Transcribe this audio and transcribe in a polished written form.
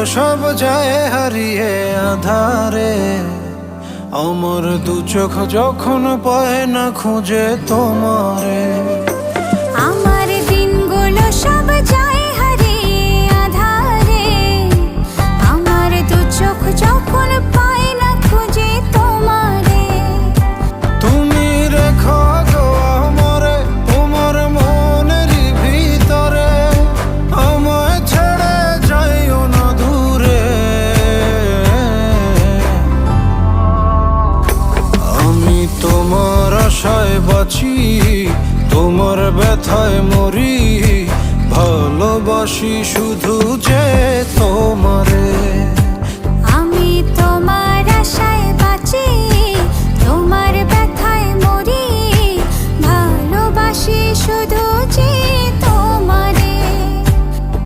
সব যায় হারিয়ে আধারে। আমার দু চোখ যখন পায় না খুঁজে তোমারে। আমার দিনগুলো সব যায় হারিয়ে আঁধারে। আমার দু চোখ যখন পায় না খুঁজে তোমারে। তুমি রেখো গো আমারে তোমার মনেরই ভিতরে, আমায় ছেড়ে যাইও না দূরে। আমি তোমার আশায় বাঁচি, তোমার ব্যথায় মরি, ভালোবাসি শুধু যে তোমার।